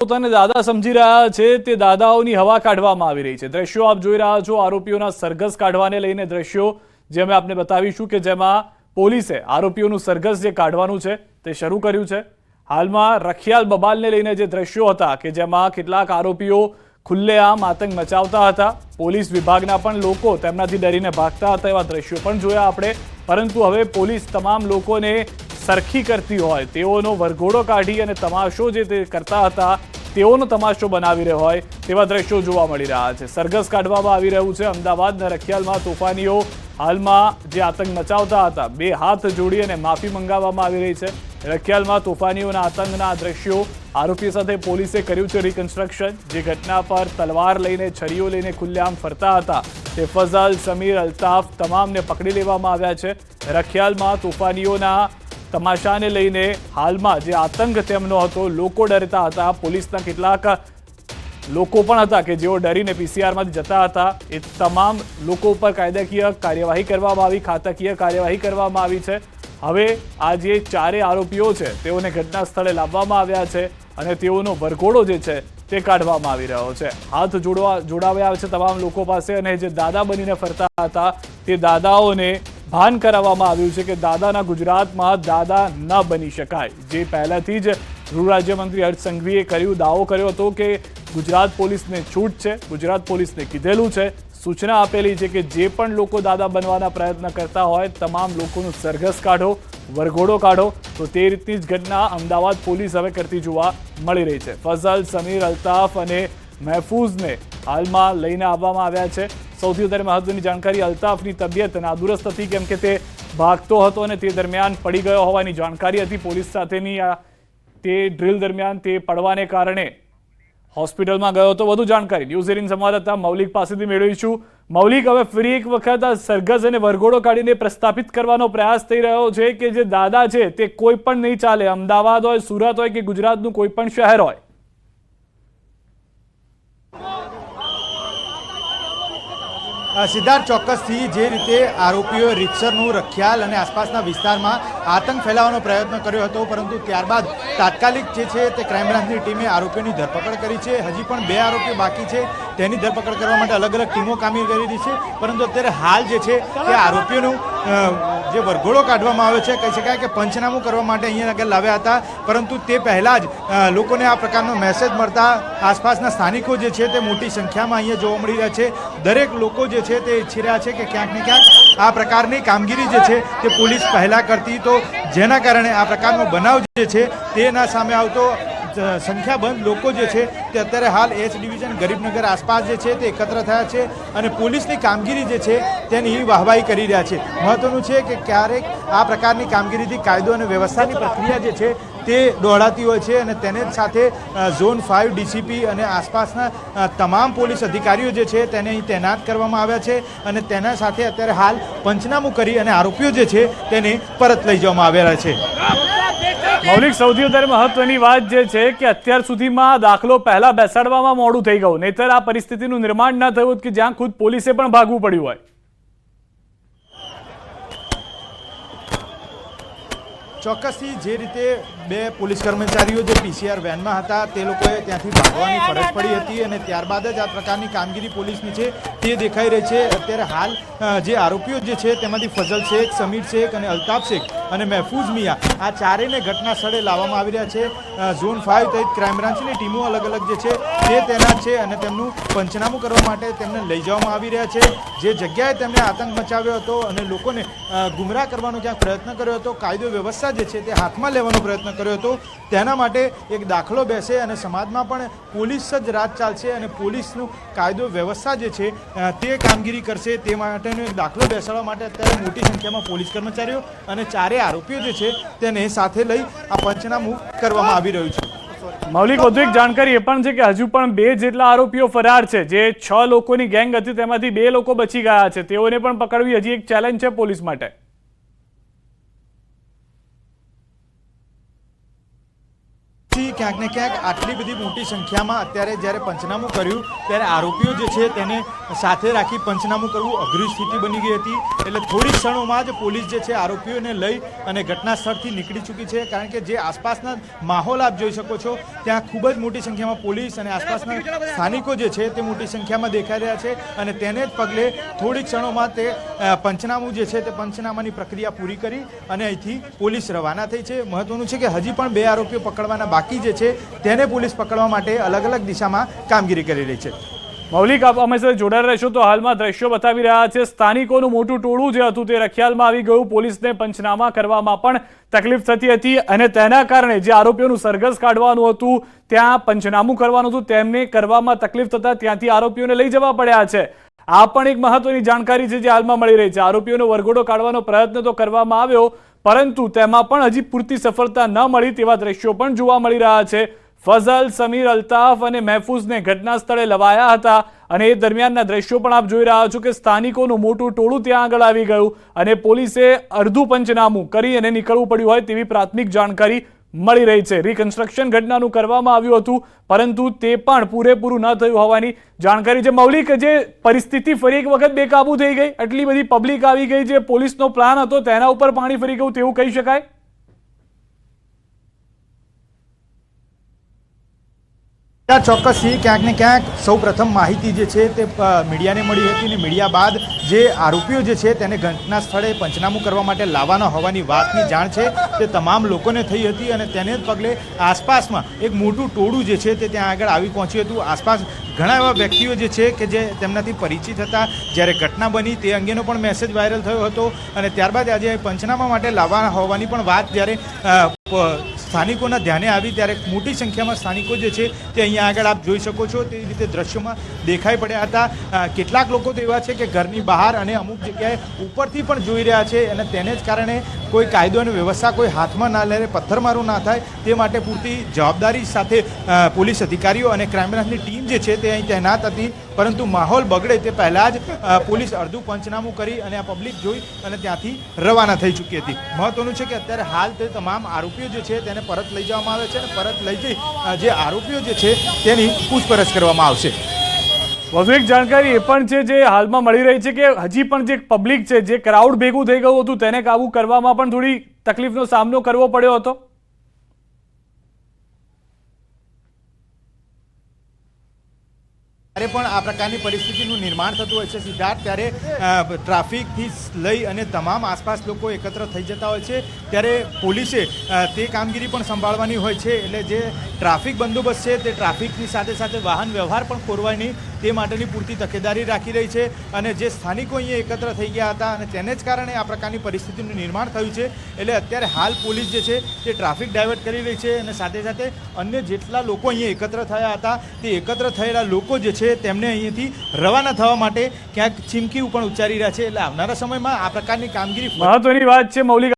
પોતાને દાદા સમજી રહ્યા છે તે દાદાઓની હવા કાઢવામાં આવી રહી છે। દ્રશ્યો આપ જોઈ રહ્યા છો આરોપીઓના સરઘસ કાઢવાને લઈને દ્રશ્યો જે અમે આપને બતાવીશું કે જેમાં પોલીસે આરોપીઓનું સરઘસ જે કાઢવાનું છે તે શરૂ કર્યું છે। હાલમાં રખિયાલ બબાલને લઈને જે દ્રશ્યો હતા કે જેમાં કેટલાક આરોપીઓ ખુલ્લેઆમ આતંક મચાવતા હતા, પોલીસ વિભાગના પણ લોકો તેમનાથી ડરીને ભાગતા હતા એવા દ્રશ્યો પણ જોયા આપણે। પરંતુ હવે પોલીસ તમામ લોકોને સરખી કરતી હોય તેઓનો વરઘોડો કાઢી અને તમાશો જે તે કરતા હતા તેઓનો તમાશો બનાવી રહ્યો હોય તેવા દ્રશ્યો જોવા મળી રહ્યા છે। સરઘસ કાઢવામાં આવી રહ્યું છે। અમદાવાદના રખિયાલમાં તોફાનીઓ હાલમાં જે આતંક મચાવતા હતા બે હાથ જોડી અને માફી મંગાવવામાં આવી રહી છે। રખિયાલમાં તોફાનીઓના આતંકના દ્રશ્યો આરોપીઓ સાથે પોલીસે કર્યું છે રિકન્સ્ટ્રક્શન। જે ઘટના પર તલવાર લઈને છરીઓ લઈને ખુલ્લેઆમ ફરતા હતા તે ફઝલ, સમીર, અલ્તાફ તમામને પકડી લેવામાં આવ્યા છે। રખિયાલમાં તોફાનીઓના તમાશાને લઈને હાલમાં જે આતંક તેમનો હતો, લોકો ડરતા હતા, પોલીસના કેટલાક લોકો પણ હતા કે જેઓ ડરીને પીસીઆરમાંથી જતા હતા, એ તમામ લોકો ઉપર કાયદાકીય કાર્યવાહી કરવામાં આવી, ખાતાકીય કાર્યવાહી કરવામાં આવી છે। હવે આ જે ચારે આરોપીઓ છે તેઓને ઘટના સ્થળે લાવવામાં આવ્યા છે અને તેઓનો વરઘોડો જે છે તે કાઢવામાં આવી રહ્યો છે। હાથ જોડાવ્યા છે તમામ લોકો પાસે અને જે દાદા બનીને ફરતા હતા તે દાદાઓને ભાન કરાવવામાં આવ્યું છે કે દાદાના ગુજરાતમાં દાદા ન બની શકાય। જે પહેલાથી જ ગૃહ રાજ્યમંત્રી હર્ષ સંઘવીએ દાવો કર્યો હતો કે ગુજરાત પોલીસને છૂટ છે, ગુજરાત પોલીસને કીધેલું છે, સૂચના આપેલી છે કે જે પણ લોકો દાદા બનવાના પ્રયત્ન કરતા હોય તમામ લોકોનું સરઘસ કાઢો, વરઘોડો કાઢો। તો તે રીતની જ ઘટના અમદાવાદ પોલીસ હવે કરતી જોવા મળી રહી છે। ફઝલ, સમીર, અલ્તાફ અને મહેફૂઝને હાલમાં લઈને આવવામાં આવ્યા છે। સૌથી વધારે મહત્વની જાણકારી અલ્તાફની તબિયત નાદુરસ્ત હતી કેમ કે તે ભાગતો હતો અને તે દરમિયાન પડી ગયો હોવાની જાણકારી હતી પોલીસ સાથેની। તે ડ્રીલ દરમિયાન તે પડવાને કારણે હોસ્પિટલમાં ગયો હતો। વધુ જાણકારી ન્યૂઝ 18 સંવાદદાતા મૌલિક પાસેથી મેળવીશું। મૌલિક, હવે ફરી એક વખત આ સરઘસ અને વરઘોડો કાઢીને પ્રસ્થાપિત કરવાનો પ્રયાસ થઈ રહ્યો છે કે જે દાદા છે તે કોઈ પણ નહીં ચાલે, અમદાવાદ હોય, સુરત હોય કે ગુજરાતનું કોઈ પણ શહેર હોય। સિદ્ધાર્થ, ચોક્કસથી જે રીતે આરોપીઓએ રીતસરનું રખિયાલ અને આસપાસના વિસ્તારમાં આતંક ફેલાવવાનો પ્રયત્ન કર્યો હતો, પરંતુ ત્યારબાદ તાત્કાલિક જે છે તે ક્રાઇમ બ્રાન્ચની ટીમે આરોપીઓની ધરપકડ કરી છે। હજી પણ બે આરોપીઓ બાકી છે, તેની ધરપકડ કરવા માટે અલગ અલગ ટીમો કામગીરી કરી રહી છે। પરંતુ અત્યારે હાલ જે છે તે આરોપીઓનું જે વરઘોડો કાઢવામાં આવ્યો છે, કહી શકાય કે પંચનામું કરવા માટે અહીંયા આગળ લાવ્યા હતા, પરંતુ તે પહેલાં જ લોકોને આ પ્રકારનો મેસેજ મળતા આસપાસના સ્થાનિકો જે છે તે મોટી સંખ્યામાં અહીંયા જોવા મળી રહ્યા છે। દરેક લોકો જે છે તે ઈચ્છી રહ્યા છે કે ક્યાંક ને ક્યાંક આ પ્રકારની કામગીરી જે છે તે પોલીસ પહેલાં કરતી, તો જેના કારણે આ પ્રકારનો બનાવ જે છે તેના સામે આવતો સંખ્યાબંધ લોકો જે છે તે અત્યારે હાલ એચ ડિવિઝન ગરીબનગર આસપાસ જે છે તે એકત્ર થયા છે અને પોલીસની કામગીરી જે છે તેની વાહવાહી કરી રહ્યા છે। મહત્વનું છે કે ક્યારેક આ પ્રકારની કામગીરીથી કાયદો અને વ્યવસ્થાની પ્રક્રિયા જે છે તે દોડાતી હોય છે અને તેને જ સાથે ઝોન 5 ડીસીપી અને આસપાસના તમામ પોલીસ અધિકારીઓ જે છે તેને અહીં તૈનાત કરવામાં આવ્યા છે અને તેના સાથે અત્યારે હાલ પંચનામું કરી અને આરોપીઓ જે છે તેને પરત લઈ જવામાં આવ્યા છે। મૌલિક, સૌથી વધારે મહત્વની વાત જે છે કે અત્યાર સુધીમાં દાખલો પહેલા બેસાડવામાં મોડું થઈ ગયું, નહીતર આ પરિસ્થિતિનું નિર્માણ ન થયું કે જ્યાં ખુદ પોલીસે પણ ભાગવું પડ્યું હોય। ચોક્કસથી જે રીતે બે પોલીસ કર્મચારીઓ જે પીસીઆર વેનમાં હતા તે લોકોએ ત્યાંથી ભાગવાની ફરજ પડી હતી અને ત્યારબાદ જ આ પ્રકારની કામગીરી પોલીસની છે તે દેખાઈ રહી છે। અત્યારે હાલ જે આરોપીઓ જે છે તેમાંથી ફઝલ શેખ, સમીર શેખ અને અલ્તાફ શેખ અને મહેફૂઝ મિયા આ ચારેયને ઘટના સ્થળે લાવવામાં આવી રહ્યા છે। ઝોન 5 સહિત ક્રાઇમ બ્રાન્ચની ટીમો અલગ અલગ જે છે તે તૈનાત છે અને તેમનું પંચનામું કરવા માટે તેમને લઈ જવામાં આવી રહ્યા છે। જે જગ્યાએ તેમણે આતંક મચાવ્યો હતો અને લોકોને ગુમરાહ કરવાનો ક્યાંક પ્રયત્ન કર્યો હતો, કાયદો વ્યવસ્થા જે છે તે હાથમાં લેવાનો પ્રયત્ન કર્યો હતો, તેના માટે એક દાખલો બેસે અને સમાજમાં પણ પોલીસ જ રાજ ચાલશે અને પોલીસનું કાયદો વ્યવસ્થા જે છે તે કામગીરી કરશે તે માટેનો એક દાખલો બેસાડવા માટે અત્યારે મોટી સંખ્યામાં પોલીસ કર્મચારીઓ અને ચારેય આરોપીઓ જે છે તેને સાથે લઈ આ પંચનામું કરવામાં આવી રહ્યું છે। મૌલિક, વધુ એક જાણકારી એ પણ છે કે હજુ પણ બે જેટલા આરોપીઓ ફરાર છે। જે 6 લોકોની ગેંગ હતી તેમાંથી 2 લોકો બચી ગયા છે, તેઓને પણ પકડવી હજી એક ચેલેન્જ છે પોલીસ માટે। ક્યાંક ને ક્યાંક આટલી બધી મોટી સંખ્યામાં અત્યારે જ્યારે પંચનામું કર્યું ત્યારે આરોપીઓ જે છે તેને સાથે રાખી પંચનામું કરવું અઘરી સ્થિતિ બની ગઈ હતી. એટલે થોડી ક્ષણોમાં જ પોલીસ જે છે આરોપીઓને લઈ અને ઘટના સ્થળથી નીકળી ચૂકી છે. કારણ કે જે આસપાસના માહોલ આપ જોઈ શકો છો ત્યાં ખૂબ જ મોટી સંખ્યામાં પોલીસ અને આસપાસના સ્થાનિકો જે છે તે મોટી સંખ્યામાં દેખાઈ રહ્યા છે. અને તેને જ પગલે થોડી ક્ષણોમાં તે પંચનામું જે છે તે પંચનામાની પ્રક્રિયા પૂરી કરી અને અહીંથી પોલીસ રવાના થઈ છે. મહત્વનું છે કે હજી પણ 2 આરોપીઓ પકડવાના બાકી જે છે તેને પોલીસ પકડવા માટે અલગ અલગ દિશામાં કામગીરી કરી રહી છે. મૌલિક, આપ અમે સાથે જોડાઈ રહેશો. તો હાલમાં દ્રશ્યો બતાવી રહ્યા છે સ્થાનિકોનું મોટું ટોળું જે હતું તે રખિયાલમાં આવી ગયું. પોલીસને પંચનામા કરવામાં પણ તકલીફ થતી હતી અને તેના કારણે જે આરોપીઓનું સરઘસ કાઢવાનું હતું, ત્યાં પંચનામું કરવાનું હતું, તેમને કરવામાં તકલીફ થતા ત્યાંથી આરોપીઓને લઈ જવા પડ્યા છે. આ પણ એક મહત્વની જાણકારી છે જે હાલમાં મળી રહી છે. આરોપીઓનો વરઘોડો કાઢવાનો પ્રયત્ન તો કરવામાં આવ્યો, પરંતુ તેમાં પણ હજી પૂરતી સફળતા ન મળી તેવા દ્રશ્યો પણ જોવા મળી રહ્યા છે. ફઝલ, સમીર, અલ્તાફ અને મહેફૂઝને ઘટના સ્થળે લવાયા હતા અને એ દરમિયાનના દ્રશ્યો પણ આપ જોઈ રહ્યા છો કે સ્થાનિકોનું મોટું ટોળું ત્યાં આગળ આવી ગયું અને પોલીસે અડધું પંચનામું કરી અને નીકળવું પડ્યું હોય તેવી પ્રાથમિક જાણકારી મળી રહી છે. રિકન્સ્ટ્રક્શન ઘટનાનું કરવામાં આવ્યું હતું, પરંતુ તે પણ પૂરેપૂરું ન થયું હોવાની જાણકારી છે. મૌલિક, જે પરિસ્થિતિ ફરી એક વખત બેકાબુ થઈ ગઈ, આટલી બધી પબ્લિક આવી ગઈ, જે પોલીસનો પ્લાન હતો તેના ઉપર પાણી ફરી ગયું તેવું કહી શકાય? ચોક્કસથી ક્યાંક ને ક્યાંક સૌ પ્રથમ માહિતી જે છે તે મીડિયાને મળી હતી અને મીડિયા બાદ જે આરોપીઓ જે છે તેને ઘટના સ્થળે પંચનામું કરવા માટે લાવવાના હોવાની વાતની જાણ છે તે તમામ લોકોને થઈ હતી અને તેને જ પગલે આસપાસમાં એક મોટું ટોળું જે છે તે ત્યાં આગળ આવી પહોંચ્યું હતું. આસપાસ ઘણા એવા વ્યક્તિઓ જે છે કે જે તેમનાથી પરિચિત હતા. જ્યારે ઘટના બની તે અંગેનો પણ મેસેજ વાયરલ થયો હતો અને ત્યારબાદ આજે પંચનામા માટે લાવવાના હોવાની પણ વાત જ્યારે સ્થાનિકોના ધ્યાને આવી ત્યારે મોટી સંખ્યામાં સ્થાનિકો જે છે તે અહીંયા આગળ આપ જોઈ શકો છો તે રીતે દ્રશ્યોમાં દેખાઈ પડ્યા હતા. કેટલાક લોકો તો એવા છે કે ઘરની બહાર અને અમુક જગ્યાએ ઉપરથી પણ જોઈ રહ્યા છે અને તેને જ કારણે કોઈ કાયદો અને વ્યવસ્થા કોઈ હાથમાં ના લે, પથ્થરમારો ના થાય તે માટે પૂરતી જવાબદારી સાથે પોલીસ અધિકારીઓ અને ક્રાઇમ બ્રાન્ચની ટીમ જે છે તે અહીં તૈનાત હતી. પરંતુ માહોલ બગડે તે પહેલાં જ પોલીસ અડધું પંચનામું કરી અને આ પબ્લિક જોઈ અને ત્યાંથી રવાના થઈ ચૂકી હતી. મહત્વનું છે કે અત્યારે હાલ તે તમામ આરોપીઓ જે છે તેને પરત લઈ જવામાં આવે છે અને પરત લઈ જઈ જે આરોપીઓ જે છે તેની પૂછપરછ કરવામાં આવશે. વધુ એક જાણકારી એ પણ છે જે હાલમાં મળી રહી છે કે હજી પણ જે પબ્લિક છે, જે ક્રાઉડ ભેગું થઈ ગયું હતું, તેને કાબુ કરવામાં પણ થોડી તકલીફનો સામનો કરવો પડ્યો હતો. ત્યારે પણ આ પ્રકારની પરિસ્થિતિનું નિર્માણ થતું હોય છે સિદ્ધાર્થ, ત્યારે ટ્રાફિકથી લઈ અને તમામ આસપાસ લોકો એકત્ર થઈ જતા હોય છે ત્યારે પોલીસે તે કામગીરી પણ સંભાળવાની હોય છે. એટલે જે ટ્રાફિક બંદોબસ્ત છે તે ટ્રાફિકની સાથે સાથે વાહન વ્યવહાર પણ ખોરવાય નહીં તે માટેની પૂરતી તકેદારી રાખી રહી છે. અને જે સ્થાનિકો અહીંયા એકત્ર થઈ ગયા હતા અને તેને જ કારણે આ પ્રકારની પરિસ્થિતિનું નિર્માણ થયું છે. એટલે અત્યારે હાલ પોલીસ જે છે તે ટ્રાફિક ડાયવર્ટ કરી રહી છે અને સાથે સાથે અન્ય જેટલા લોકો અહીંયા એકત્ર થયા હતા તે એકત્ર થયેલા લોકો જે છે તેમને અહીંયાથી રવાના થવા માટે ક્યાંક ચીમકી પણ ઉચ્ચારી રહ્યા છે. એટલે આવનારા સમયમાં આ પ્રકારની કામગીરી મહત્વની વાત છે મૌલિક.